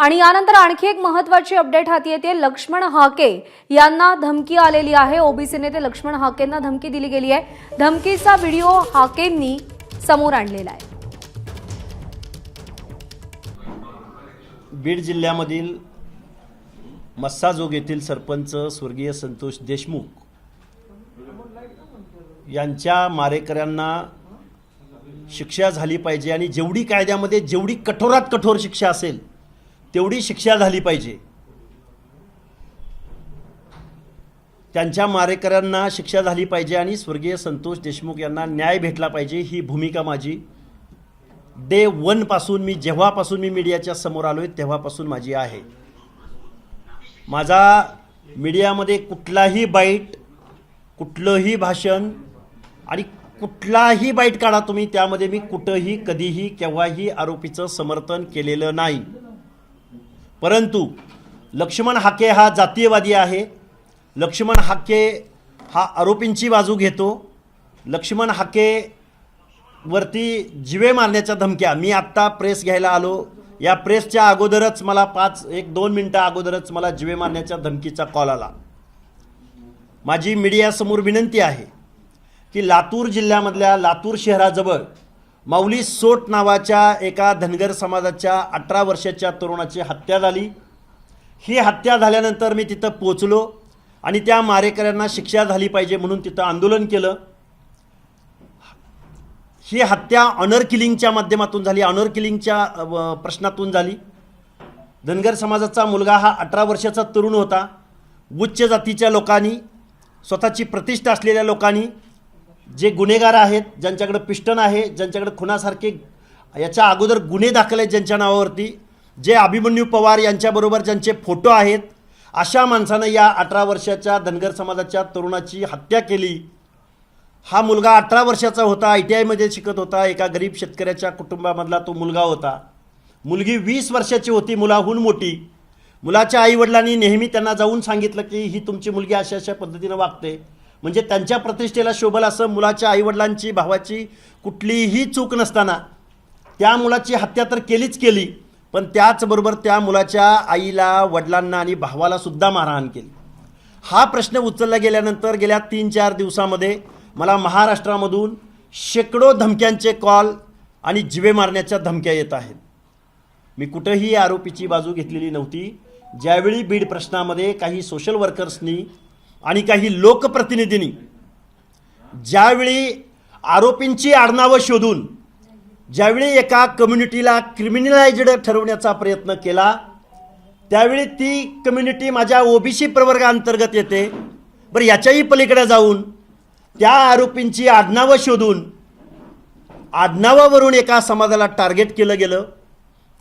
आणि यानंतर आणखी एक महत्त्वाची अपडेट हाती येते। लक्ष्मण हाके यांना धमकी आलेली आहे। ओबीसी नेते लक्ष्मण हाकेंना धमकी दिली गेली आहे। धमकीचा व्हिडिओ हाकेंनी समोर आणलेला आहे। बीड जिल्ह्यामधील मस्साजोग येथील सरपंच स्वर्गीय संतोष देशमुख यांच्या मारेकऱ्यांना शिक्षा झाली पाहिजे आणि जेवढी कायद्यामध्ये जेवढी कठोरात कठोर शिक्षा असेल तेवढी शिक्षा झाली पाहिजे। त्यांच्या मारेकऱ्यांना शिक्षा झाली पाहिजे आणि स्वर्गीय संतोष देशमुख यांना न्याय भेटला पाहिजे, ही भूमिका माझी डे 1 पासून, मी जेव्हापासून मी मीडियाच्या समोर आलोय तेव्हापासून माझी आहे। माझा मीडियामध्ये कुठलाही बाईट, कुठलंही भाषण आणि कुठलाही बाईट काढा तुम्ही, त्यामध्ये मी कुठंही कधीही केव्हाही आरोपीचं समर्थन केलेलं नाही। परंतु लक्ष्मण हाके हा जातीयवादी आहे। लक्ष्मण हाके हा आरोपींची बाजू घेतो। लक्ष्मण हाके वरती जिवे मारण्याच्या धमक्या, मी आत्ता प्रेस घ्यायला आलो, या प्रेसच्या अगोदरच मला 1-2 मिनिटं अगोदरच मला जिवे मारण्याच्या धमकीचा कॉल आला। माझी मीडियासमोर विनंती आहे की लातूर जिल्ह्यामधल्या लातूर शहराजवळ माऊली सोट नावाच्या एका धनगर समाजाच्या 18 वर्षाच्या तरुणाची हत्या झाली। ही हत्या झाल्यानंतर मी तिथं पोचलो आणि त्या मारेकऱ्यांना शिक्षा झाली पाहिजे म्हणून तिथं आंदोलन केलं। ही हत्या ऑनर किलिंगच्या माध्यमातून झाली, ऑनर किलिंगच्या प्रश्नातून झाली। धनगर समाजाचा मुलगा हा 18 वर्षाचा तरुण होता। उच्च जातीच्या लोकांनी, स्वतःची प्रतिष्ठा असलेल्या लोकांनी, जे गुन्हेगार आहेत, ज्यांच्याकडे पिस्टन आहे, ज्यांच्याकडे खुनासारखे याच्या अगोदर गुन्हे दाखल आहेत ज्यांच्या नावावरती, जे अभिमन्यू पवार यांच्याबरोबर ज्यांचे फोटो आहेत, अशा माणसानं या 18 वर्षाच्या धनगर समाजाच्या तरुणाची हत्या केली। हा मुलगा 18 वर्षाचा होता, ITI मध्ये शिकत होता, एका गरीब शेतकऱ्याच्या कुटुंबामधला तो मुलगा होता। मुलगी 20 वर्षाची होती, मुलाहून मोठी। मुलाच्या आईवडिलांनी नेहमी त्यांना जाऊन सांगितलं की ही तुमची मुलगी अशा अशा पद्धतीनं वागते, म्हणजे त्यांच्या प्रतिष्ठेला शोभल असं मुलाच्या आईवडिलांची, भावाची कुठलीही चूक नसताना त्या मुलाची हत्या तर केलीच केली, पण त्याचबरोबर त्या मुलाच्या आईला, वडिलांना आणि भावाला सुद्धा मारहाण केली। हा प्रश्न उचलला गेल्यानंतर गेल्या 3-4 दिवसामध्ये मला महाराष्ट्रामधून शेकडो धमक्यांचे कॉल आणि जिवे मारण्याच्या धमक्या येत आहेत। मी कुठेही आरोपीची बाजू घेतलेली नव्हती। ज्यावेळी बीड प्रश्नामध्ये काही सोशल वर्कर्सनी आणि काही लोकप्रतिनिधींनी ज्यावेळी आरोपींची आडनावं शोधून ज्यावेळी एका कम्युनिटीला क्रिमिनलाइज्ड ठरवण्याचा प्रयत्न केला, त्यावेळी ती कम्युनिटी माझ्या ओबीसी प्रवर्गाअंतर्गत येते। बरं, याच्याही पलीकडे जाऊन त्या आरोपींची आडनावं शोधून आडनावावरून एका समाजाला टार्गेट केलं गेलं।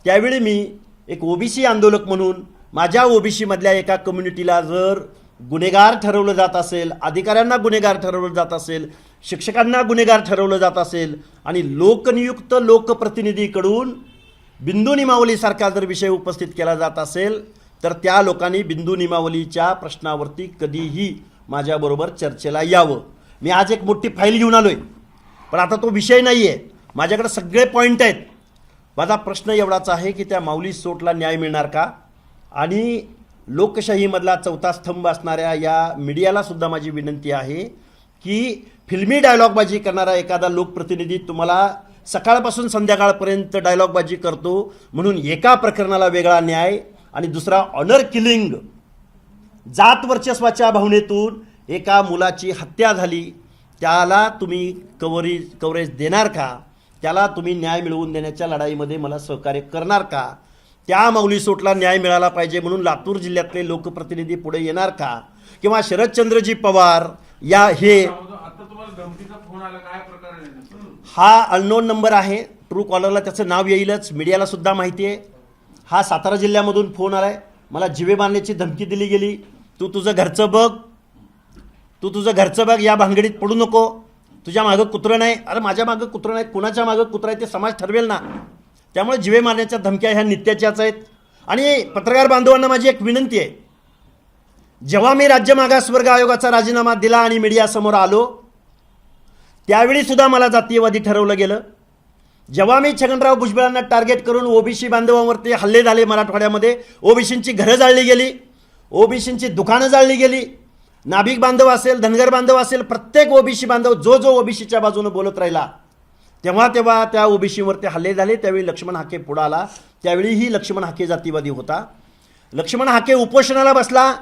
त्यावेळी मी एक ओबीसी आंदोलक म्हणून माझ्या ओबीसीमधल्या एका कम्युनिटीला जर गुन्हेगार ठरवलं जात असेल, अधिकाऱ्यांना गुन्हेगार ठरवलं जात असेल, शिक्षकांना गुन्हेगार ठरवलं जात असेल आणि लोकनियुक्त लोकप्रतिनिधीकडून बिंदू नियमावलीसारखा जर विषय उपस्थित केला जात असेल तर त्या लोकांनी बिंदू नियमावलीच्या प्रश्नावरती कधीही माझ्याबरोबर चर्चेला यावं। मी आज एक मोठी फाईल घेऊन आलोय, पण आता तो विषय नाही आहे, माझ्याकडे सगळे पॉईंट आहेत। माझा प्रश्न एवढाच आहे की त्या माऊली सोटला न्याय मिळणार का? आणि लोकशाहीमधला चौथा स्तंभ असणाऱ्या या मीडियाला सुद्धा माझी विनंती आहे की फिल्मी डायलॉगबाजी करणारा एखादा लोकप्रतिनिधी तुम्हाला सकाळपासून संध्याकाळपर्यंत डायलॉगबाजी करतो म्हणून एका प्रकरणाला वेगळा न्याय आणि दुसरा ऑनर किलिंग, जात वर्चस्वाच्या भावनेतून एका मुलाची हत्या झाली, त्याला तुम्ही कव्हरेज देणार का? त्याला तुम्ही न्याय मिळवून देण्याच्या लढाईमध्ये मला सहकार्य करणार का? त्या माऊली सोटला न्याय मिळाला पाहिजे म्हणून लातूर जिल्ह्यातले लोकप्रतिनिधी पुढे येणार का? किंवा शरदचंद्रजी पवार या हे हा अननोन नंबर आहे, ट्रू कॉलरला त्याचं नाव येईलच, मीडियाला सुद्धा माहिती आहे। हा सातारा जिल्ह्यामधून फोन आलाय, मला जिवे मारण्याची धमकी दिली गेली। तू तुझं घरचं बघ, या भानगडीत पडू नको, तुझ्या मागं कुत्रं नाही। अरे माझ्या मागं कुत्रं नाही, कुणाच्या मागं कुत्रं आहे ते समाज ठरवेल ना। त्यामुळे जिवे मारण्याच्या धमक्या ह्या नित्याच्याच आहेत। आणि पत्रकार बांधवांना माझी एक विनंती आहे, जेव्हा मी राज्य मागासवर्ग आयोगाचा राजीनामा दिला आणि मीडियासमोर आलो त्यावेळी सुद्धा मला जातीयवादी ठरवलं गेलं। जेव्हा मी छगनराव भुजबळांना टार्गेट करून ओबीसी बांधवांवरती हल्ले झाले मराठवाड्यामध्ये, ओबीसींची घरं जाळली गेली, ओबीसींची दुकानं जाळली गेली, नाभिक बांधव असेल, धनगर बांधव असेल, प्रत्येक ओबीसी बांधव जो ओबीसीच्या बाजूनं बोलत राहिला तेव्हा त्या ओबीसीवरती हल्ले झाले. त्यावेळी लक्ष्मण हाके पुढे आला. त्यावेळीही लक्ष्मण हाके जातीवादी होता. लक्ष्मण हाके उपोषणाला बसला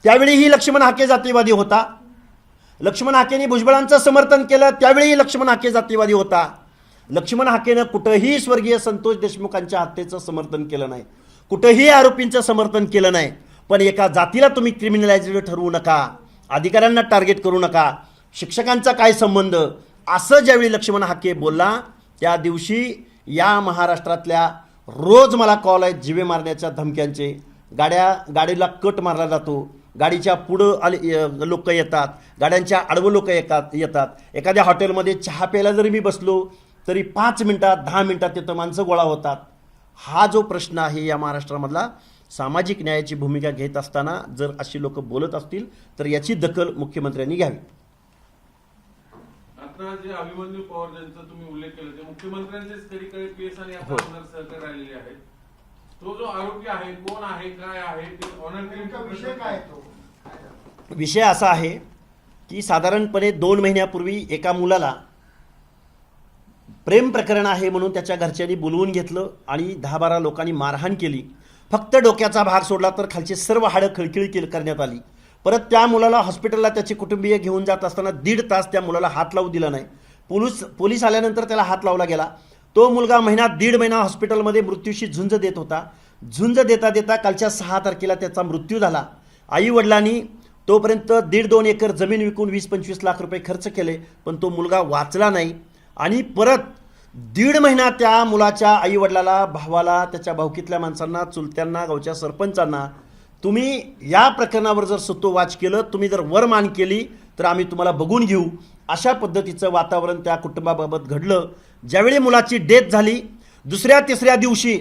त्यावेळीही लक्ष्मण हाके जातीवादी होता. लक्ष्मण हाकेने भुजबळांचं समर्थन केलं त्यावेळीही लक्ष्मण हाके जातीवादी होता. लक्ष्मण हाकेनं कुठंही स्वर्गीय संतोष देशमुखांच्या हत्येचं समर्थन केलं नाही, कुठंही आरोपींचं समर्थन केलं नाही. पण एका जातीला तुम्ही क्रिमिनलाइज्ड ठरवू नका, अधिकाऱ्यांना टार्गेट करू नका, शिक्षकांचा काय संबंध, असं ज्यावेळी लक्ष्मण हाके बोलला त्या दिवशी या महाराष्ट्रातल्या रोज मला कॉल आहेत जीवे मारण्याच्या धमक्यांचे. गाडीला कट मारला जातो, गाडीच्या पुढं लोक येतात, गाड्यांच्या आडवं लोक येतात. एखाद्या हॉटेलमध्ये चहा प्यायला जरी मी बसलो तरी 5 मिनिटात 10 मिनिटात तिथं माणसं गोळा होतात. हा जो प्रश्न आहे या महाराष्ट्रामधला, सामाजिक न्यायाची भूमिका घेत असताना जर अशी लोक बोलत असतील तर याची दखल मुख्यमंत्र्यांनी घ्यावी. आता जे अभिमन्यू पवार ज्यांचा तुम्ही उल्लेख केला ते मुख्यमंत्र्यांचेच कधी केस आणि आता आमदार सहकारी राहिलेले आहेत. तो जो आरोपी आहे कोण आहे, काय आहे, ते ऑनर क्लेमचा विषय काय तो? विषय असा आहे की साधारणपणे 2 महिन्यापूर्वी एका मुलाला प्रेम प्रकरण आहे म्हणून त्याच्या घरच्यांनी बोलवून घेतलं आणि 10-12 लोकांनी मारहाण केली. फक्त डोक्याचा भाग सोडला तर खालची सर्व हाडं खळखळी करण्यात आली. परत त्या मुलाला हॉस्पिटलला त्याचे कुटुंबीय घेऊन जात असताना 1.5 तास त्या मुलाला हात लावू दिला नाही. पोलीस आल्यानंतर त्याला हात लावला गेला. तो मुलगा 1.5 महिना हॉस्पिटलमध्ये मृत्यूशी झुंज देत होता. झुंज देता देता कालच्या 6 तारखेला त्याचा मृत्यू झाला. आई वडिलांनी तोपर्यंत 1.5-2 एकर जमीन विकून 20-25 लाख रुपये खर्च केले, पण तो मुलगा वाचला नाही. आणि परत 1.5 महिना त्या मुलाच्या आई वडिलाला, भावाला, त्याच्या भावकीतल्या माणसांना, चुलत्यांना, गावच्या सरपंचांना, तुम्ही या प्रकरणावर जर सत्तोवाच केलं, तुम्ही जर वरमान केली तर आम्ही तुम्हाला बघून घेऊ, अशा पद्धतीचं वातावरण त्या कुटुंबाबाबत घडलं. ज्यावेळी मुलाची डेथ झाली, 2ऱ्या-3ऱ्या दिवशी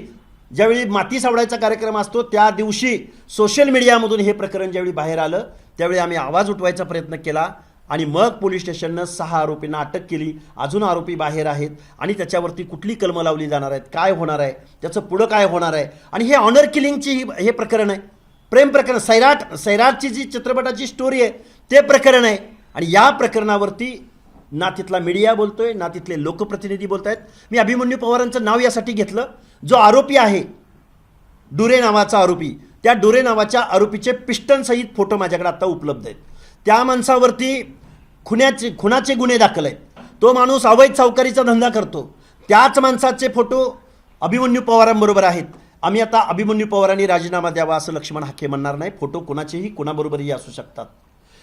ज्यावेळी माती सावडायचा कार्यक्रम असतो त्या दिवशी सोशल मीडियामधून हे प्रकरण ज्यावेळी बाहेर आलं त्यावेळी आम्ही आवाज उठवायचा प्रयत्न केला आणि मग पोलीस स्टेशननं 6 आरोपींना अटक केली. अजून आरोपी बाहेर आहेत आणि त्याच्यावरती कुठली कलमं लावली जाणार आहेत, काय होणार आहे, त्याचं पुढं काय होणार आहे. आणि हे ऑनर किलिंगची हे प्रकरण आहे, प्रेम प्रकरण, सैराटची जी चित्रपटाची स्टोरी आहे ते प्रकरण आहे. आणि या प्रकरणावरती ना तिथला मीडिया बोलतोय ना तिथले लोकप्रतिनिधी बोलत आहेत. मी अभिमन्यू पवारांचं नाव यासाठी घेतलं, जो आरोपी आहे डुरे नावाचा आरोपी, त्या डुरे नावाच्या आरोपीचे पिस्टनसहित फोटो माझ्याकडे आता उपलब्ध आहेत. त्या माणसावरती खुनाचे गुन्हे दाखल आहेत. तो माणूस अवैध सावकारीचा धंदा करतो. त्याच माणसाचे फोटो अभिमन्यू पवारांबरोबर आहेत. आम्ही आता अभिमन्यू पवारांनी राजीनामा द्यावा असं लक्ष्मण हाके म्हणणार नाही. फोटो कुणाचेही कुणाबरोबरही असू शकतात.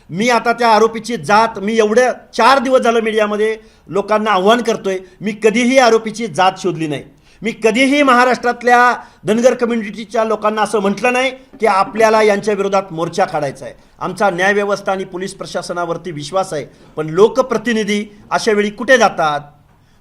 मी आता त्या आरोपीची जात, मी एवढ्या 4 दिवस झालं मीडियामध्ये लोकांना आव्हान करतोय, मी कधीही आरोपीची जात शोधली नाही. मी कधीही महाराष्ट्रातल्या धनगर कम्युनिटीच्या लोकांना असं म्हटलं नाही की आपल्याला यांच्या विरोधात मोर्चा काढायचा आहे. आमचा न्यायव्यवस्था आणि पोलीस प्रशासनावरती विश्वास आहे. पण लोकप्रतिनिधी अशा वेळी कुठे जातात?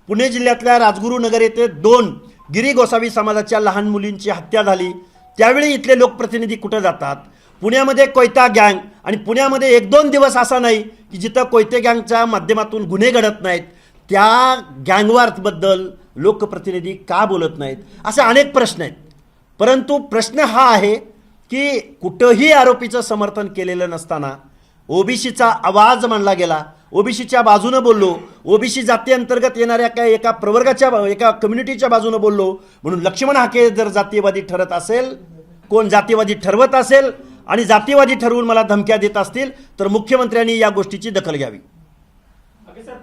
पुणे जिल्ह्यातल्या राजगुरुनगर येथे 2 गिरी गोसावी समाजाच्या लहान मुलींची हत्या झाली, त्यावेळी इथले लोकप्रतिनिधी कुठे जातात? पुण्यामध्ये कोयता गँग, आणि पुण्यामध्ये 1-2 दिवस असा नाही की जिथं कोयते गँगच्या माध्यमातून गुन्हे घडत नाहीत. त्या गँगवॉरबद्दल लोकप्रतिनिधी का बोलत नाहीत? असे अनेक प्रश्न आहेत. परंतु प्रश्न हा आहे की कुठंही आरोपीचं समर्थन केलेलं नसताना ओबीसीचा आवाज मानला गेला, ओबीसीच्या बाजूनं बोललो, ओबीसी जाती अंतर्गत येणाऱ्या एका प्रवर्गाच्या, एका कम्युनिटीच्या बाजूनं बोललो म्हणून लक्ष्मण हाके जर जातीवादी ठरत असेल, कोण जातीवादी ठरवत असेल आणि जातीवादी ठरवून मला धमक्या देत असतील तर मुख्यमंत्र्यांनी या गोष्टीची दखल घ्यावी.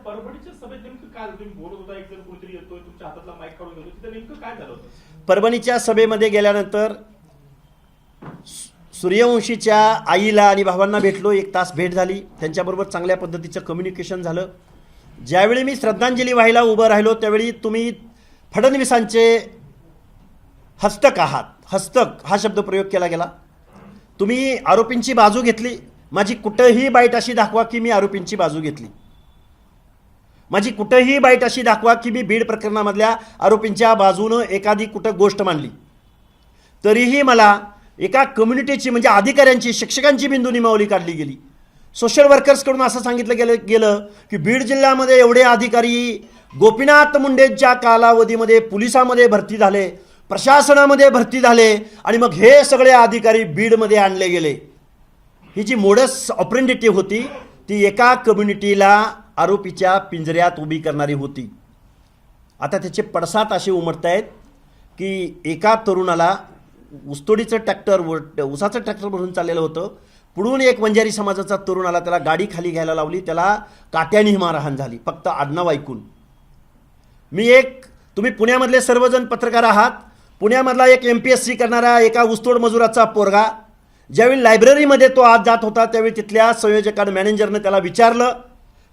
परभणीच्या सभेत नेमकं काय तुम्ही बोलत होता, एक जण कोणतरी येतोय तुमच्या हातातला माईक काढून घेतो, तिथे नेमकं काय झालं होतं? परभणीच्या सभेमध्ये गेल्यानंतर सूर्यवंशीच्या आईला आणि भावांना भेटलो. 1 तास भेट झाली, त्यांच्याबरोबर चांगल्या पद्धतीचं कम्युनिकेशन झालं. ज्यावेळी मी श्रद्धांजली व्हायला उभं राहिलो त्यावेळी तुम्ही फडणवीसांचे हस्तक आहात, हस्तक हा शब्द प्रयोग केला गेला. तुम्ही आरोपींची बाजू घेतली. माझी कुठंही बाईट अशी दाखवा की मी आरोपींची बाजू घेतली. माझी कुठंही बाईट अशी दाखवा की मी बीड प्रकरणामधल्या आरोपींच्या बाजूनं एखादी कुठं गोष्ट मांडली. तरीही मला एका कम्युनिटीची, म्हणजे अधिकाऱ्यांची, शिक्षकांची बिंदू निमावली काढली गेली. सोशल वर्कर्सकडून असं सांगितलं गेलं की बीड जिल्ह्यामध्ये एवढे अधिकारी गोपीनाथ मुंडेंच्या कालावधीमध्ये पोलिसामध्ये भरती झाले, प्रशासनामध्ये भरती झाले आणि मग हे सगळे अधिकारी बीडमध्ये आणले गेले. ही जी मोडस ऑपरेंडिटी होती ती एका कम्युनिटीला आरोपीच्या पिंजऱ्यात उभी करणारी होती. आता त्याचे पडसाद असे उमटत आहेत की एका तरुणाला ऊसतोडीचं ट्रॅक्टर, ऊसाचं ट्रॅक्टर भरून चाललेलं होतं. पुढून एक वंजारी समाजाचा तरुण आला, त्याला गाडी खाली घ्यायला लावली, त्याला काट्याने मारहाण झाली फक्त आडनाव ऐकून. तुम्ही पुण्यामधले सर्वजण पत्रकार आहात. पुण्यामधला एक MPSC करणारा एका ऊसतोड मजुराचा पोरगा ज्यावेळी लायब्ररीमध्ये तो आज जात होता त्यावेळी तिथल्या संयोजकानं, मॅनेजरनं त्याला विचारलं,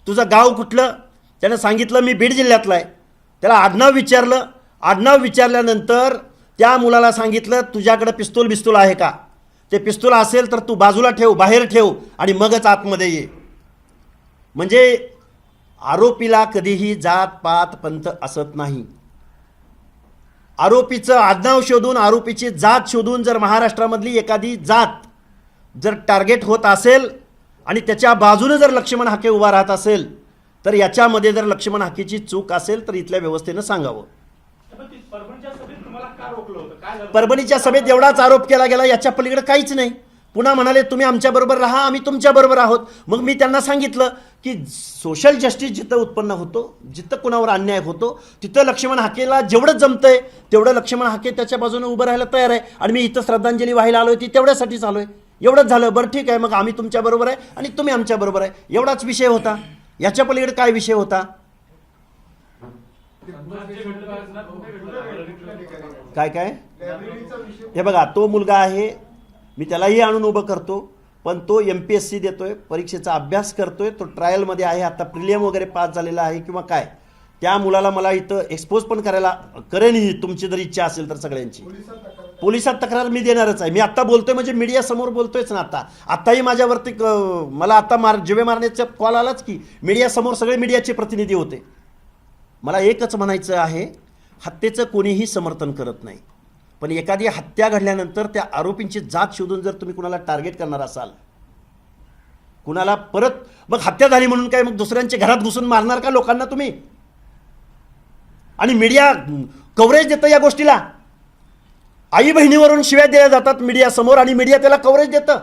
तुझं गाव कुठलं? त्यानं सांगितलं मी बीड जिल्ह्यातला आहे. त्याला आडनाव विचारलं. आडनाव विचारल्यानंतर त्या मुलाला सांगितलं तुझ्याकडं पिस्तूल आहे का? ते पिस्तूल असेल तर तू बाजूला ठेव, बाहेर ठेव आणि मगच आतमध्ये ये. म्हणजे आरोपीला कधीही जात पात पंथ असत नाही. आरोपीचं आडनाव शोधून, आरोपीची जात शोधून जर महाराष्ट्रामधली एखादी जात जर टार्गेट होत असेल आणि त्याच्या बाजूने जर लक्ष्मण हाके उभा राहत असेल तर याच्यामध्ये जर लक्ष्मण हाकेची चूक असेल तर इथल्या व्यवस्थेनं सांगावं. परभणीच्या सभेत तुम्हाला का रोखलं होतं? काय झालं? परभणीच्या सभेत एवढाच आरोप केला गेला, याच्या पलीकडे काहीच नाही. पुन्हा म्हणाले तुम्ही आमच्याबरोबर राहा, आम्ही तुमच्याबरोबर आहोत. मग मी त्यांना सांगितलं की सोशल जस्टिस जिथं उत्पन्न होतो, जिथं कुणावर अन्याय होतो तिथं लक्ष्मण हाकेला जेवढं जमतंय तेवढं लक्ष्मण हाके त्याच्या बाजूने उभं राहायला तयार आहे. आणि मी इथं श्रद्धांजली वाहायला आलोय ती तेवढ्यासाठीच आलोय. एवढंच झालं. बरं ठीक आहे, मग आम्ही तुमच्याबरोबर आहे आणि तुम्ही आमच्याबरोबर आहे, एवढाच विषय होता. याच्या पलीकडे काय विषय होता? काय हे बघा, तो मुलगा आहे, मी त्यालाही आणून उभं करतो, पण तो MPSC देतोय, परीक्षेचा अभ्यास करतोय, तो ट्रायलमध्ये आहे, आता प्रिलियम वगैरे पास झालेला आहे किंवा काय. त्या मुलाला मला इथं एक्सपोज पण करेनही तुमची जर इच्छा असेल तर सगळ्यांची. पोलिसात तक्रार मी देणारच आहे. मी आत्ता बोलतोय म्हणजे मीडिया समोर बोलतोयच ना. आत्ताही माझ्यावरती मला आता जिवे मारण्याचा कॉल आलाच की मीडियासमोर सगळे मीडियाचे प्रतिनिधी होते. मला एकच म्हणायचं आहे, हत्येचं कोणीही समर्थन करत नाही, पण एखादी हत्या घडल्यानंतर त्या आरोपींची जात शोधून जर तुम्ही कुणाला टार्गेट करणार असाल, कुणाला परत मग हत्या झाली म्हणून काय मग दुसऱ्यांच्या घरात घुसून मारणार का लोकांना तुम्ही? आणि मीडिया कव्हरेज देतं या गोष्टीला. आई बहिणीवरून शिव्या दिल्या जातात मीडिया समोर आणि मीडिया त्याला कव्हरेज देतं.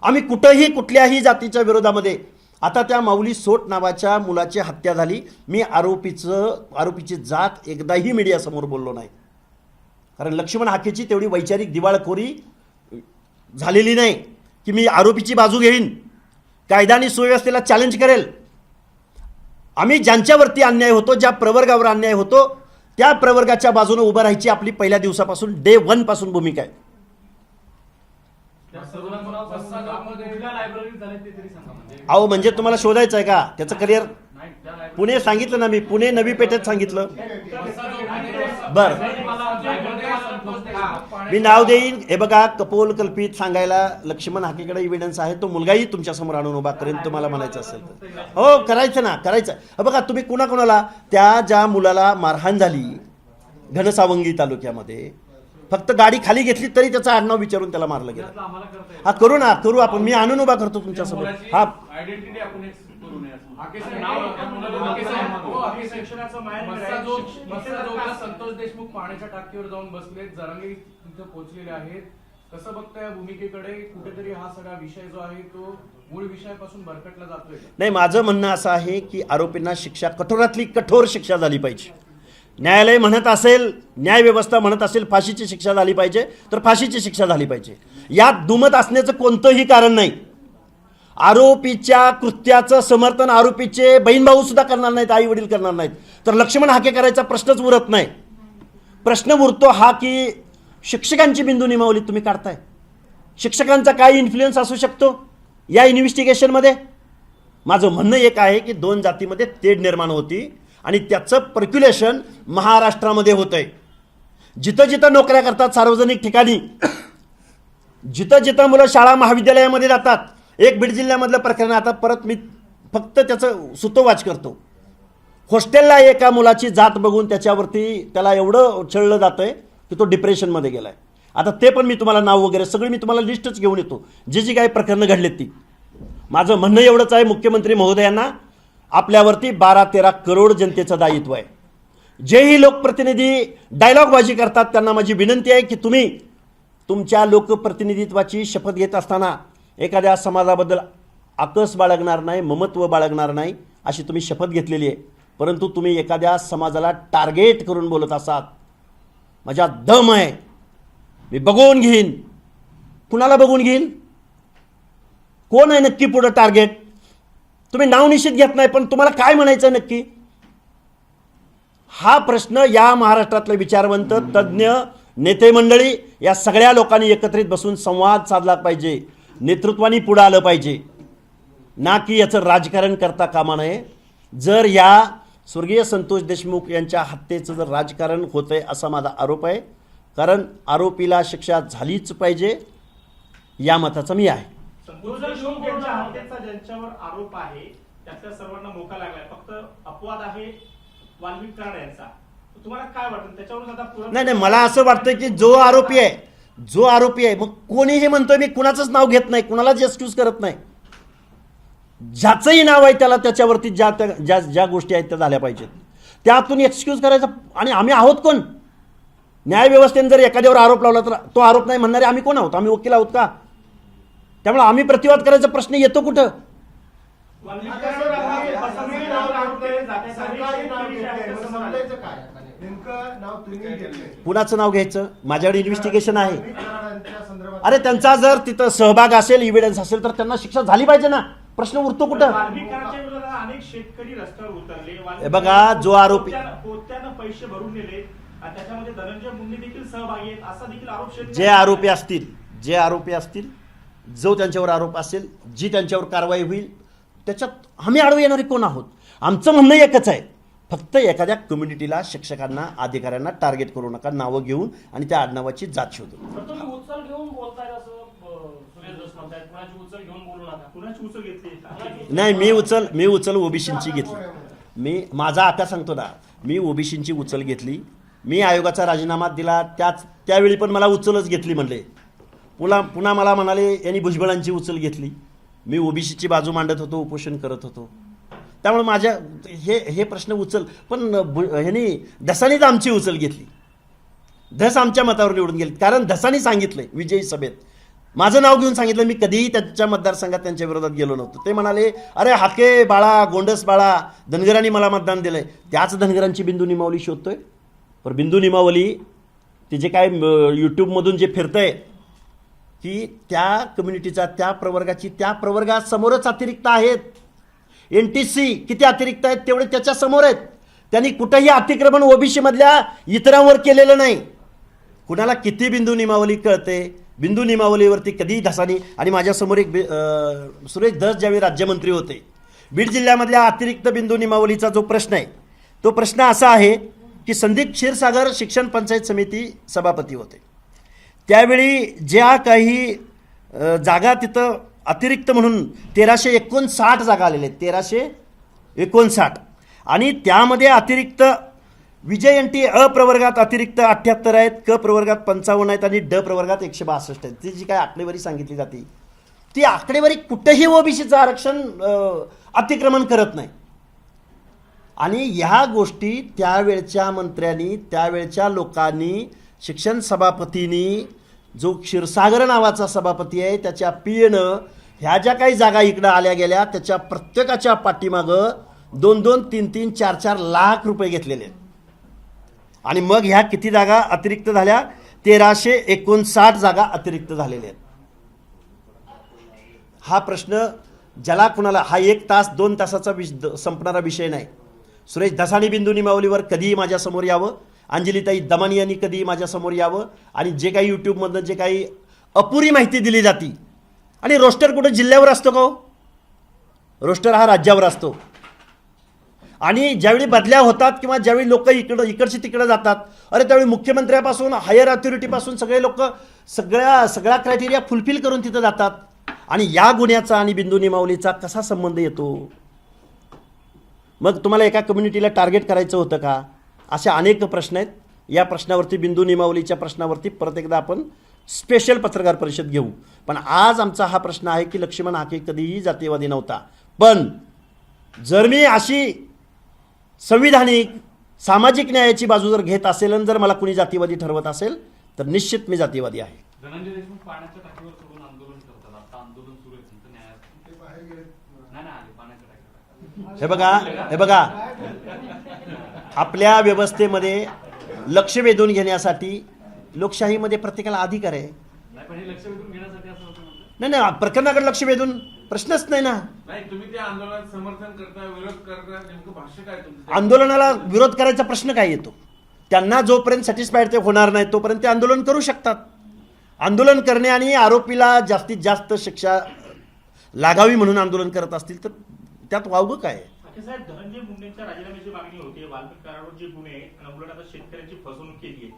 आम्ही कुठंही कुठल्याही जातीच्या विरोधामध्ये. आता त्या माऊली सोट नावाच्या मुलाची हत्या झाली, मी आरोपीची जात एकदाही मीडियासमोर बोललो नाही, कारण लक्ष्मण हाकेची तेवढी वैचारिक दिवाळखोरी झालेली नाही की मी आरोपीची बाजू घेईन, कायदा आणि सुव्यवस्थेला चॅलेंज करेल. आम्ही ज्यांच्यावरती अन्याय होतो, ज्या प्रवर्गावर अन्याय होतो त्या प्रवर्गाच्या बाजूने उभं राहायची आपली पहिल्या दिवसापासून डे 1 पासून भूमिका आहे. अहो म्हणजे तुम्हाला शोधायचं आहे का त्याचं करिअर? पुणे सांगितलं ना मी, पुणे नवी पेठेत सांगितलं. बर मी नाव देईन. हे बघा, कपोल कल्पित सांगायला लक्ष्मण हाकेकडे इव्हिडन्स आहे. तो मुलगाही तुमच्या समोर आणून उभा करेन तुम्हाला म्हणायचं असेल तर. हो करायचं ना, करायचं. बघा तुम्ही कुणाकुणाला, त्या ज्या मुलाला मारहाण झाली घनसावंगी तालुक्यामध्ये, फक्त गाडी खाली घेतली तरी त्याचं आडनाव विचारून त्याला मारलं गेलं. हा करू ना, करू आपण. मी आणून उभा करतो तुमच्यासमोर. हा आयडेंटिटी आपण एक करू नये. संतोष देशमुख पाण्याच्या टाकीवर जाऊन बसले, जरांगे तिथे पोहोचलेले आहेत. कसं बघता या भूमिकेकडे? कुठेतरी हा सगळा विषय जो आहे तो मूळ विषयापासून भरकटला जातोय. नाही, माझं म्हणणं असं आहे की आरोपींना शिक्षा, कठोरातली कठोर शिक्षा झाली पाहिजे. न्यायालय म्हणत असेल, न्याय व्यवस्था म्हणत असेल फाशीची शिक्षा झाली पाहिजे तर फाशीची शिक्षा झाली पाहिजे. यात दुमत असण्याचं कोणतंही कारण नाही. आरोपीच्या कृत्याचं समर्थन आरोपीचे बहीण भाऊ सुद्धा करणार नाहीत, आई वडील करणार नाहीत, तर लक्ष्मण हाके करायचा प्रश्नच उरत नाही. प्रश्न उरतो हा की शिक्षकांची बिंदू निमावली तुम्ही काढताय. शिक्षकांचा काय इन्फ्लुएन्स असू शकतो या इन्व्हेस्टिगेशनमध्ये? माझं म्हणणं एक आहे की 2 जातीमध्ये तेढ निर्माण होती आणि त्याचं पर्क्युलेशन महाराष्ट्रामध्ये होत आहे. जिथं जिथं नोकऱ्या करतात सार्वजनिक ठिकाणी, जिथं जिथं मुलं शाळा महाविद्यालयामध्ये जातात. एक बीड जिल्ह्यामधलं प्रकरण, आता परत मी फक्त त्याचं सुतोवाच करतो. हॉस्टेलला एका मुलाची जात बघून त्याला एवढं छळलं जातं आहे की तो डिप्रेशनमध्ये गेला आहे. आता ते पण मी तुम्हाला नाव वगैरे सगळी मी तुम्हाला लिस्टच घेऊन येतो, जी काही प्रकरणं घडलेत ती. माझं म्हणणं एवढंच आहे मुख्यमंत्री महोदयांना, आपल्यावरती 12-13 करोड जनतेचं दायित्व आहे. जेही लोकप्रतिनिधी डायलॉगबाजी करतात त्यांना माझी विनंती आहे की तुम्ही तुमच्या लोकप्रतिनिधित्वाची शपथ घेत असताना एखाद्या समाजाबद्दल आकस बाळगणार नाही, ममत्व बाळगणार नाही अशी तुम्ही शपथ घेतलेली आहे. परंतु तुम्ही एखाद्या समाजाला टार्गेट करून बोलत असाल. माझ्या दम आहे, मी बघून घेईन. कुणाला बघून घेईन? कोण आहे नक्की पुढं टार्गेट? तुम्ही नाव निश्चित घेत नाही, पण तुम्हाला काय म्हणायचं नक्की? हा प्रश्न या महाराष्ट्रातले विचारवंत, तज्ज्ञ, नेते मंडळी या सगळ्या लोकांनी एकत्रित बसून संवाद साधला पाहिजे. नेतृत्वानी पुढे आलं पाहिजे, ना की याचं राजकारण करता कामा नये. जर या स्वर्गीय संतोष देशमुख यांच्या हत्येचं जर राजकारण होतंय असा माझा आरोप आहे, कारण आरोपीला शिक्षा झालीच पाहिजे या मताचा मी आहे. संतोष देशमुख यांच्या हत्येचा ज्यांच्यावर आरोप आहे त्यातल्या सर्वांना मोका लागलाय, फक्त अपवाद आहे वाल्मिक कराड यांचा. तुम्हाला काय वाटतं त्याच्यावरून आता नाही, मला असं वाटतं की जो आरोपी आहे मग कोणीही म्हणतोय, मी कुणाचंच नाव घेत नाही, कुणालाच एक्सक्यूज करत नाही. ज्याचंही नाव आहे त्याला त्याच्यावरती ज्या गोष्टी आहेत त्या झाल्या पाहिजेत. त्यातून एक्सक्यूज करायचं. आणि आम्ही आहोत कोण? न्यायव्यवस्थेने जर एखाद्यावर आरोप लावला तर तो आरोप नाही म्हणणारे आम्ही कोण आहोत? आम्ही वकील आहोत का? त्यामुळे आम्ही प्रतिवाद करायचा प्रश्न येतो कुठं? कुणाचं नाव घ्यायचं? माझ्याकडे इन्व्हेस्टिगेशन आहे. अरे त्यांचा जर तिथं सहभाग असेल, इव्हिडन्स असेल तर त्यांना शिक्षा झाली पाहिजे ना. प्रश्न उरतो कुठं? अनेक शेतकरी रस्त्यावर उतरले. बघा, जो आरोपी पोत्यानं पैसे भरून नेले आणि त्याच्यामध्ये धनंजय मुंडे देखील सहभागी आहेत असा देखील आरोप जे आरोपी असतील, जो त्यांच्यावर आरोप असेल, जी त्यांच्यावर कारवाई होईल त्याच्यात आम्ही आडवे येणारे कोण आहोत? आमचं म्हणणं एकच आहे, फक्त एखाद्या कम्युनिटीला, शिक्षकांना, अधिकाऱ्यांना टार्गेट करू नका नावं घेऊन आणि त्या आडनावाची जात शोधून. तुम्ही उचल घेऊन बोलताय असं सुरेश दस म्हणतायत. कुणाची उचल घेऊन बोलू नका. कुणाची उचल घेतली? नाही, मी उचल ओबीसींची घेतली. माझा आता सांगतो ना, मी ओबीसींची उचल घेतली. मी आयोगाचा राजीनामा दिला त्यावेळी पण मला उचलच घेतली म्हणले. पुन्हा मला म्हणाले यांनी भुजबळांची उचल घेतली. मी ओबीसीची बाजू मांडत होतो, उपोषण करत होतो. त्यामुळे माझ्या हे प्रश्न उचल, पण ह्यांनी धसानीच आमची उचल घेतली. धस आमच्या मतावर निवडून गेली, कारण धसानी सांगितलंय विजयी सभेत, माझं नाव घेऊन सांगितलं. मी कधीही त्यांच्या मतदारसंघात त्यांच्या विरोधात गेलो नव्हतो. ते म्हणाले अरे हाके बाळा, गोंडस बाळा, धनगरांनी मला मतदान दिलंय. त्याच धनगरांची बिंदू निमावली शोधतोय. पण बिंदू निमावली ते जे काय यूट्यूबमधून जे फिरतंय की त्या कम्युनिटीचा, त्या प्रवर्गासमोरच अतिरिक्त आहेत. NTC किती अतिरिक्त आहेत तेवढे त्याच्या समोर आहेत. त्यांनी कुठंही अतिक्रमण ओबीसी मधल्या इतरांवर केलेलं नाही. कुणाला किती बिंदू निमावली कळते? बिंदू निमावलीवरती कधी धसानी. आणि माझ्यासमोर एक सुरेश धस ज्यावेळी राज्यमंत्री होते, बीड जिल्ह्यामधल्या अतिरिक्त बिंदू निमावलीचा जो प्रश्न आहे तो प्रश्न असा आहे की संदीप क्षीरसागर शिक्षण पंचायत समिती सभापती होते. त्यावेळी ज्या काही जागा तिथं अतिरिक्त म्हणून 1359 जागा आलेल्या आहेत, 1359. आणि त्यामध्ये अतिरिक्त विजय NT अ प्रवर्गात अतिरिक्त 78 आहेत, क प्रवर्गात 55 आहेत आणि ड प्रवर्गात 162 आहेत. ती जी काय आकडेवारी सांगितली जाते ती आकडेवारी कुठेही ओबीसीचं आरक्षण अतिक्रमण करत नाही. आणि ह्या गोष्टी त्यावेळच्या मंत्र्यांनी, त्यावेळच्या लोकांनी, शिक्षण सभापतींनी, जो क्षीरसागर नावाचा सभापती आहे त्याच्या PAनं ह्या ज्या काही जागा इकडं आल्या गेल्या त्याच्या प्रत्येकाच्या पाठीमागं 2-2, 3-3, 4-4 लाख रुपये घेतलेले आहेत. आणि मग ह्या किती जागा अतिरिक्त झाल्या? 1359 जागा अतिरिक्त झालेल्या आहेत. हा प्रश्न ज्याला कुणाला, हा 1 तास 2 तासाचा संपणारा विषय नाही. सुरेश धसानी बिंदू निमावलीवर कधीही माझ्यासमोर यावं, अंजलीताई दमानी यांनी कधीही माझ्यासमोर यावं. आणि जे काही यूट्यूबमधनं जे काही अपुरी माहिती दिली जाती, आणि रोस्टर कुठं जिल्ह्यावर असतो का हो? रोस्टर हा राज्यावर असतो. आणि ज्यावेळी बदल्या होतात किंवा ज्यावेळी लोक इकडची तिकडं जातात, अरे त्यावेळी मुख्यमंत्र्यापासून हायर अथॉरिटीपासून सगळे लोक सगळा क्रायटेरिया फुलफिल करून तिथं जातात. आणि या गुन्ह्याचा आणि बिंदू निमावलीचा कसा संबंध येतो? मग तुम्हाला एका कम्युनिटीला टार्गेट करायचं होतं का? असे अनेक प्रश्न आहेत. या प्रश्नावरती, बिंदू निमावलीच्या प्रश्नावरती परत एकदा आपण स्पेशल पत्रकार परिषद घेऊ. पण आज आमचा हा प्रश्न आहे की लक्ष्मण हाके कधीही जातीयवादी नव्हता. पण जर मी अशी संविधानिक सामाजिक न्यायाची बाजू जर घेत असेल आणि जर मला कुणी जातीवादी ठरवत असेल तर निश्चित मी जातीवादी आहे. धनंजय देशमुख पाण्याच्या टाकीवर सोडून आंदोलन करतात. आता आंदोलन सुरू आहे तुमचं न्यायालयात. नाही आले पाण्याच्या टाकीवर. हे बघा आपल्या व्यवस्थेमध्ये लक्ष वेधून घेण्यासाठी लोकशाहीमध्ये प्रत्येकाला अधिकार आहे. नाही पण हे लक्ष वेधून घेण्यासाठी असं होतं म्हणतात. नाही प्रकरणाकडे लक्ष वेधून प्रश्नच नाही ना. नाही, तुम्ही त्या आंदोलनात समर्थन करता, विरोध करता, नेमकं भाष्य काय तुमचं? आंदोलनाला विरोध करायचा प्रश्न काय येतो? त्यांना जोपर्यंत सॅटिस्फाईड ते होणार नाही तोपर्यंत ते आंदोलन करू शकतात. आंदोलन करणे आणि आरोपीला जास्तीत जास्त शिक्षा लागावी म्हणून आंदोलन करत असतील तर त्यात वावगं काय आहे? साहेब, धनंजय मुंडेंच्या राजीनाम्याची मागणी होती. वाल्मिक करारावर जे गुन्हे आणि उलट आता शेतकऱ्यांची फसवणूक केली आहे,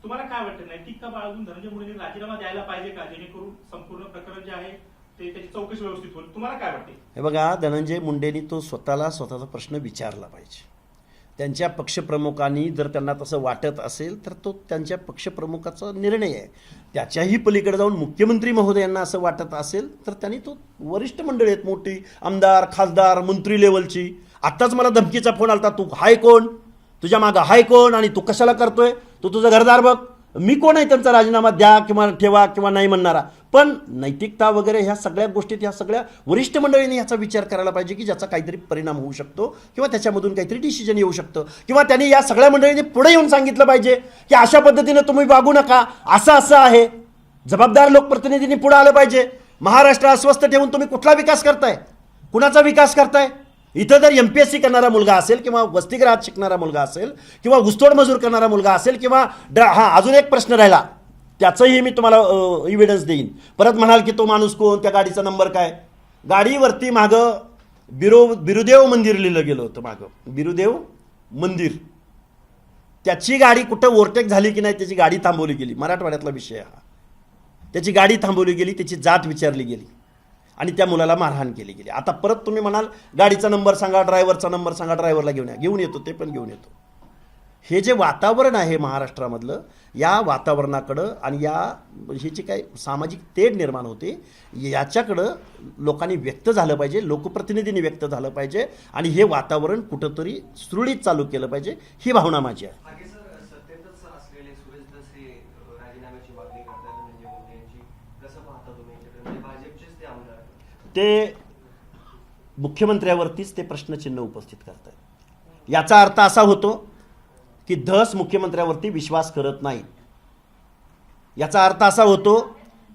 तुम्हाला काय वाटतं, नैतिकता बाळगून धनंजय मुंडेंनी राजीनामा द्यायला पाहिजे का, जेणेकरून संपूर्ण प्रकरण जे आहे ते त्याची चौकशी व्यवस्थित होईल? तुम्हाला काय वाटते? हे बघा, धनंजय मुंडेंनी तो स्वतःचा प्रश्न विचारला पाहिजे. त्यांच्या पक्षप्रमुखांनी जर त्यांना तसं वाटत असेल तर तो त्यांच्या पक्षप्रमुखाचा निर्णय आहे. त्याच्याही पलीकडे जाऊन मुख्यमंत्री महोदयांना असं वाटत असेल तर त्यांनी तो वरिष्ठ मंडळी आहेत, मोठी आमदार खासदार मंत्री लेवलची. आत्ताच मला धमकीचा फोन आलता, तू हाय कोण, तुझ्या मागं हाय कोण आणि तू कशाला करतोय, तू तुझं घरदार बघ. मी कोण आहे त्यांचा राजीनामा द्या किंवा ठेवा किंवा नाही म्हणणारा. पण नैतिकता वगैरे ह्या सगळ्या गोष्टीत ह्या सगळ्या वरिष्ठ मंडळींनी ह्याचा विचार करायला पाहिजे की ज्याचा काहीतरी परिणाम होऊ शकतो किंवा त्याच्यामधून काहीतरी डिसिजन येऊ शकतं. किंवा त्यांनी या सगळ्या मंडळींनी पुढे येऊन सांगितलं पाहिजे की अशा पद्धतीनं तुम्ही वागू नका, असं आहे. जबाबदार लोकप्रतिनिधींनी पुढे आलं पाहिजे. महाराष्ट्र अस्वस्थ ठेवून तुम्ही कुठला विकास करताय, कुणाचा विकास करताय? इथं जर MPSC करणारा मुलगा असेल किंवा वसतिगृहात शिकणारा मुलगा असेल किंवा ऊसतोड मजूर करणारा मुलगा असेल किंवा अजून एक प्रश्न राहिला, त्याचंही मी तुम्हाला इव्हिडन्स देईन. परत म्हणाल की तो माणूस कोण, त्या गाडीचा नंबर काय. गाडीवरती मागं बिरुदेव मंदिर लिहिलं गेलं होतं, मागं बिरुदेव मंदिर. त्याची गाडी कुठं ओव्हरटेक झाली की नाही त्याची गाडी थांबवली गेली. मराठवाड्यातला विषय हा. त्याची गाडी थांबवली गेली, त्याची जात विचारली गेली आणि त्या मुलाला मारहाण केली गेली. आता परत तुम्ही म्हणाल गाडीचा नंबर सांगा, ड्रायव्हरचा नंबर सांगा, ड्रायव्हरला घेऊन येतो, ते पण घेऊन येतो. हे जे वातावरण आहे महाराष्ट्रामधलं, या वातावरणाकडं आणि हे जे काही सामाजिक तेढ निर्माण होते याच्याकडं लोकांनी व्यक्त झालं पाहिजे, लोकप्रतिनिधींनी व्यक्त झालं पाहिजे आणि हे वातावरण कुठंतरी सुरळीत चालू केलं पाहिजे, ही भावना माझी आहे. मागे सर सत्तेतच असलेले सुरेश धस हे राजीनाम्याची मागणी करतात धनंजय मुंडे यांची, कसं पाहता तुम्ही याच्याकडे? म्हणजे भाजपचेच ते आमदार आहेत. ते मुख्यमंत्र्यावरतीच ते प्रश्नचिन्ह उपस्थित करतात. याचा अर्थ असा होतो की धस मुख्यमंत्र्यावरती विश्वास करत नाही. याचा अर्थ असा होतो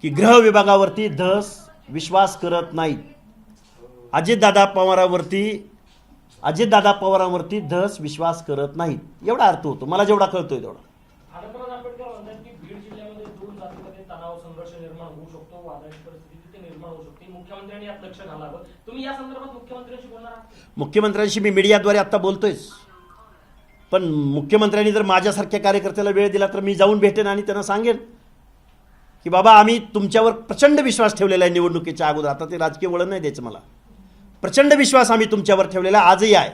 की गृह विभागावरती धस विश्वास करत नाहीत. अजितदादा पवारांवरती धस विश्वास करत नाहीत, एवढा अर्थ होतो मला जेवढा कळतोय तेवढा. आडपराज आंबेडकर म्हणतात की बीड जिल्ह्यामध्ये दोन जातीमध्ये तणाव संघर्ष निर्माण होऊ शकतो, वादाची परिस्थिती तिथे निर्माण होऊ शकते. मुख्यमंत्र्यांनी यात लक्ष घालावं. तुम्ही या संदर्भात मुख्यमंत्र्यांशी बोलणार आहात? मुख्यमंत्र्यांशी मी मीडियाद्वारे आता बोलतोयच, पण मुख्यमंत्र्यांनी जर माझ्यासारख्या कार्यकर्त्याला वेळ दिला तर मी जाऊन भेटेन आणि त्यांना सांगेन की बाबा आम्ही तुमच्यावर प्रचंड विश्वास ठेवलेला आहे निवडणुकीच्या अगोदर. आता ते राजकीय वळण नाही द्यायचं मला. प्रचंड विश्वास आम्ही तुमच्यावर ठेवलेला आजही आहे,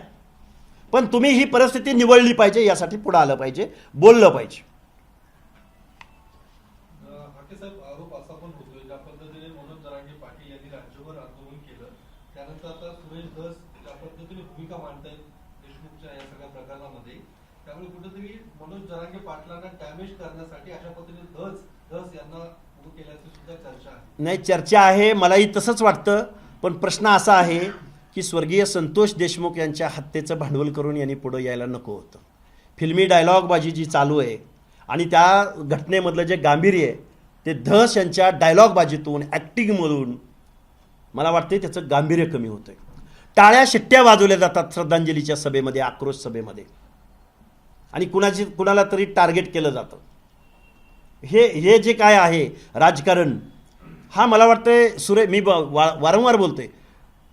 पण तुम्ही ही परिस्थिती निवळली पाहिजे, यासाठी पुढे आलं पाहिजे, बोललं पाहिजे. हाके साहेब, आरोप असा पण होतोय ज्या पद्धतीने मनोज जरांगे पाटील यांनी राज्यभर आंदोलन केलं, त्यानंतर आता सुरेश धस ज्या पद्धतीने भूमिका मांडतायत देशमुखच्या या सगळ्या प्रकरणामध्ये, त्यामुळे कुठेतरी मनोज जरांगे पाटलांना डॅमेज करण्यासाठी अशा पद्धतीने धस यांना उभं केल्याची सुद्धा चर्चा आहे. नाही, चर्चा आहे, मलाही तसंच वाटतं. पण प्रश्न असा आहे की स्वर्गीय संतोष देशमुख यांच्या हत्येचं भांडवल करून यांनी पुढं यायला नको होतं. फिल्मी डायलॉगबाजी जी चालू आहे आणि त्या घटनेमधलं जे गांभीर्य आहे ते धस यांच्या डायलॉगबाजीतून ॲक्टिंगमधून मला वाटते त्याचं गांभीर्य कमी होतं. टाळ्या शिट्ट्या वाजवल्या जातात श्रद्धांजलीच्या सभेमध्ये, आक्रोश सभेमध्ये, आणि कुणाला तरी टार्गेट केलं जातं. हे जे काय आहे राजकारण, हा मला वाटतंय मी वारंवार बोलतोय,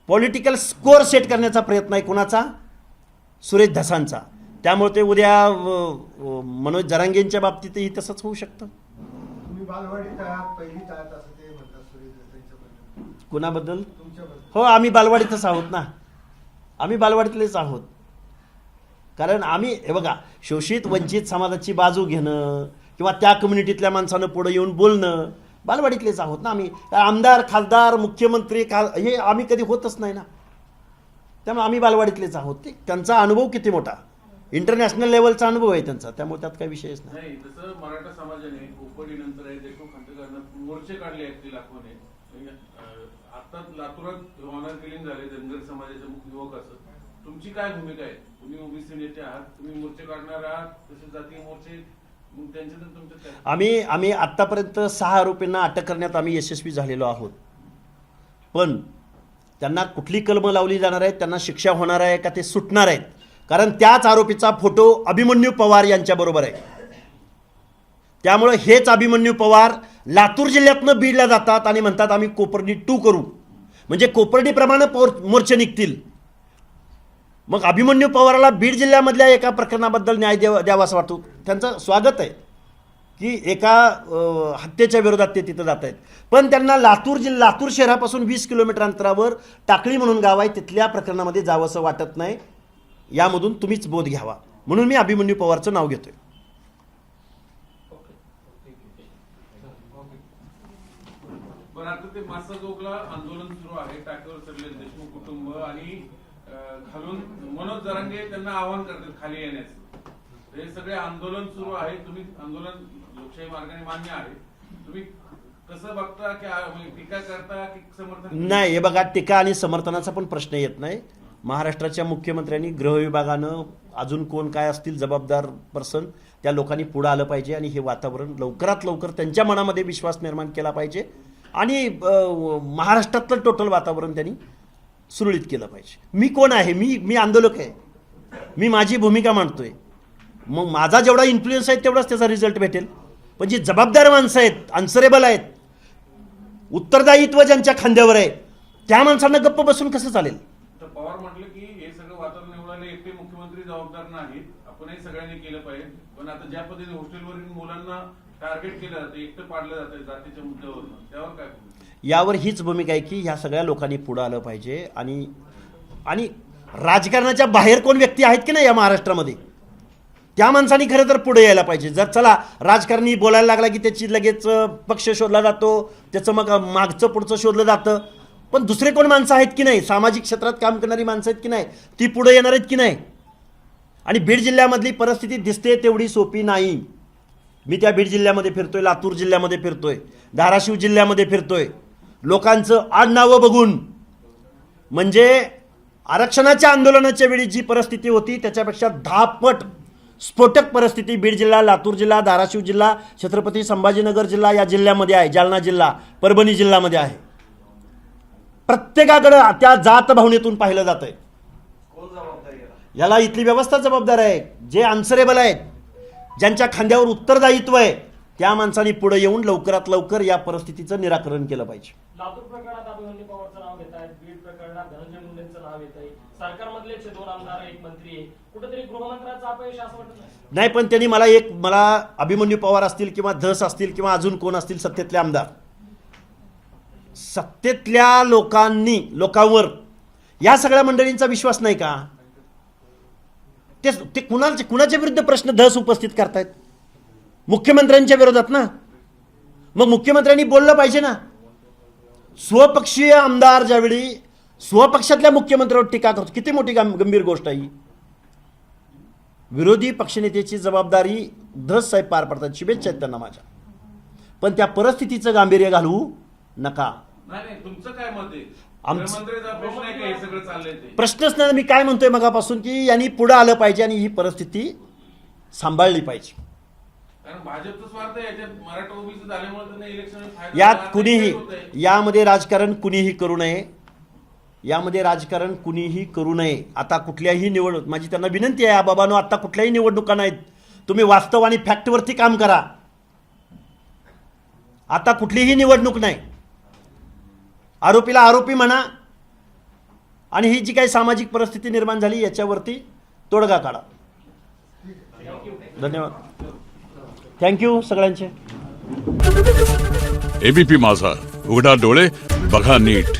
पॉलिटिकल स्कोअर सेट करण्याचा प्रयत्न आहे कुणाचा? सुरेश धसांचा. त्यामुळे ते उद्या मनोज जरांगेंच्या बाबतीतही तसंच होऊ शकतं. तुम्ही बालवाडीत आहात, पहिलीत आहात असं ते म्हणतात सुरेश धसांच्याबद्दल. कुणाबद्दल? तुमच्याबद्दल. हो, आम्ही बालवाडीतच आहोत ना, आम्ही बालवाडीतलेच आहोत. कारण आम्ही हे बघा, शोषित वंचित समाजाची बाजू घेणं किंवा त्या कम्युनिटीतल्या माणसानं पुढे येऊन बोलणं, बालवाडीतलेच आहोत ना आम्ही. आमदार खासदार मुख्यमंत्री हे आम्ही कधी होतच नाही ना. त्यामुळे आम्ही बालवाडीतलेच आहोत. ते त्यांचा अनुभव किती मोठा, इंटरनॅशनल लेवलचा अनुभव आहे त्यांचा, त्यामुळे त्यात काही विषयच नाही. नाही तसं मराठा समाजाने कोपडीनंतर देशमुख हत्याकांड मोर्चे काढले आहेत की लाखोने. आता लातूरात ऑनर किलिंग झाले धनगर समाजाचे युवक असं. तुमची काय भूमिका आहे? तुम्ही ओबीसी नेते आहात, तुम्ही मोर्चे काढणार आहात, तसे जातीय मोर्चे, मग त्यांच्यात तुमचं काय? आम्ही आत्तापर्यंत 6 आरोपींना अटक करण्यात आम्ही यशस्वी झालेलो आहोत. पण त्यांना कुठली कलम लावली जाणार आहे, त्यांना शिक्षा होणार आहे का ते सुटणार आहेत? कारण त्याच आरोपीचा फोटो अभिमन्यू पवार यांच्याबरोबर आहे. त्यामुळे हेच अभिमन्यू पवार लातूर जिल्ह्यातनं बीडला जातात आणि म्हणतात आम्ही कोपर्डी 2 करू, म्हणजे कोपर्डीप्रमाणे मोर्चे निघतील. मग अभिमन्यू पवाराला बीड जिल्ह्यामधल्या एका प्रकरणाबद्दल न्याय द्यावा असं वाटतो. त्यांचं स्वागत आहे की एका हत्येच्या विरोधात ते तिथं जात आहेत. पण त्यांना लातूर शहरापासून 20 किलोमीटर अंतरावर टाकळी म्हणून गाव आहे, तिथल्या प्रकरणामध्ये जावं असं वाटत नाही. यामधून तुम्हीच बोध घ्यावा म्हणून मी अभिमन्यू पवारचं नाव घेतोय. पण आता ते मासा चौकला आंदोलन सुरू आहे, टाकीवर चढले देशमुख कुटुंब आणि खालून मनोज जरांगे त्यांना आवाहन करतात खाली येण्याचं. हे सगळे आंदोलन सुरू आहे. तुम्ही आंदोलन लोकशाही मार्गाने मान्य आहे, तुम्ही कसं बघता की टीका करता की समर्थन? नाही, हे बघा, टीका आणि समर्थनाचा पण प्रश्न येत नाही. महाराष्ट्राच्या मुख्यमंत्र्यांनी, गृह विभागानं, अजून कोण काय असतील जबाबदार पर्सन, त्या लोकांनी पुढे आलं पाहिजे आणि हे वातावरण लवकरात लवकर त्यांच्या मनामध्ये विश्वास निर्माण केला पाहिजे आणि महाराष्ट्रातलं टोटल वातावरण त्यांनी सुरळीत केलं पाहिजे. मी कोण आहे? मी आंदोलक आहे, मी माझी भूमिका मांडतोय. मग माझा जेवढा इन्फ्लुएन्स आहे तेवढाच त्याचा रिझल्ट भेटेल. पण जी जबाबदार माणसं आहेत, अन्सरेबल आहेत, उत्तरदायित्व ज्यांच्या खांद्यावर आहे, त्या माणसांना गप्प बसून कसं चालेल? तर पवार म्हटलं की हे सगळं वातावरण निवडायला एकटे मुख्यमंत्री जबाबदार नाहीत, आपणही सगळ्यांनी केलं पाहिजे. पण आता ज्या पद्धतीने हॉस्टेलवरील मुलांना टार्गेट केलं जातं, एकटं पाडलं जातं जातीच्या मुद्द्यावरून, त्यावर काय? यावर हीच भूमिका आहे की ह्या सगळ्या लोकांनी पुढे आलं पाहिजे. आणि राजकारणाच्या बाहेर कोण व्यक्ती आहेत की नाही या महाराष्ट्रामध्ये, त्या माणसांनी खरं तर पुढे यायला पाहिजे. जर चला राजकारणी बोलायला लागला की त्याची लगेच पक्ष शोधला जातो, त्याचं मग मागचं पुढचं शोधलं जातं. पण दुसरे कोण माणसं आहेत की नाही, सामाजिक क्षेत्रात काम करणारी माणसं आहेत की नाही, ती पुढे येणार आहेत की नाही? आणि बीड जिल्ह्यामधली परिस्थिती दिसते तेवढी सोपी नाही. मी त्या बीड जिल्ह्यामध्ये फिरतोय, लातूर जिल्ह्यामध्ये फिरतोय, धाराशिव जिल्ह्यामध्ये फिरतोय. लोकांचं आडनावं बघून म्हणजे आरक्षणाच्या आंदोलनाच्या वेळी जी परिस्थिती होती त्याच्यापेक्षा 10 पट स्फोटक परिस्थिती बीड जिल्हा, लातूर जिल्हा, धाराशिव जिल्हा, छत्रपती संभाजीनगर जिल्हा या जिल्ह्यामध्ये आहे, जालना जिल्हा, परभणी जिल्ह्यामध्ये आहे. प्रत्येकाकडे त्या जात भावनेतून पाहिलं जात आहे. कोण जबाबदारी याला इथली व्यवस्था जबाबदार आहे. जे अन्सरेबल आहेत, ज्यांच्या खांद्यावर उत्तरदायित्व आहे, त्या माणसांनी पुढे येऊन लवकरात लवकर या परिस्थितीचं निराकरण केलं पाहिजे. लातूर प्रकरणात अभिमन्यू पवारचं नाव घेत आहेत, बीड प्रकरणात धनंजय मुंडेंचं नाव येत आहे. सरकारमधले 2 आमदार, 1 मंत्री आहे, कुठेतरी गृहमंत्र्याचं अपयश असं वाटत नाही. पण त्यांनी मला अभिमन्यू पवार असतील किंवा धस असतील किंवा अजून कोण असतील सत्तेतले आमदार, सत्तेतल्या लोकांवर या सगळ्या मंडळींचा विश्वास नाही का? ते कुणाच्या विरुद्ध प्रश्न धस उपस्थित करतायत? मुख्यमंत्र्यांच्या विरोधात ना. मग मुख्यमंत्र्यांनी बोललं पाहिजे ना. स्वपक्षीय आमदार ज्यावेळी स्वपक्षातल्या मुख्यमंत्र्यावर टीका करतो, किती मोठी गंभीर गोष्ट आहे. विरोधी पक्षनेत्याची जबाबदारी धस साहेब पार पडतात, शुभेच्छा आहेत त्यांना माझ्या. पण त्या परिस्थितीचं गांभीर्य घालवू नका. नाही, तुमचं काय मत आहे? गृहमंत्र्याचा प्रश्न आहे का हे सगळं चाललंय ते? प्रश्नच नाही. मी काय म्हणतोय मगापासून की यांनी पुढे आलं पाहिजे आणि ही परिस्थिती सांभाळली पाहिजे. कारण भाजपचं स्वार्थ आहे याच्यात, मराठा ओबीसी झाल्यामुळे त्यांना इलेक्शन यात कुणीही यामध्ये राजकारण कुणीही करू नये. यामध्ये राजकारण कुणीही करू नये. आता कुठल्याही माझी त्यांना विनंती आहे, बाबांनो, आता कुठल्याही निवडणुका नाहीत, तुम्ही वास्तव आणि फॅक्टवरती काम करा. आता कुठलीही निवडणूक नाही. आरोपीला आरोपी म्हणा आणि ही जी काही सामाजिक परिस्थिती निर्माण झाली याच्यावरती तोडगा काढा. धन्यवाद. थँक्यू सगळ्यांचे. एबीपी माझा, उघडा डोळे बघा नीट.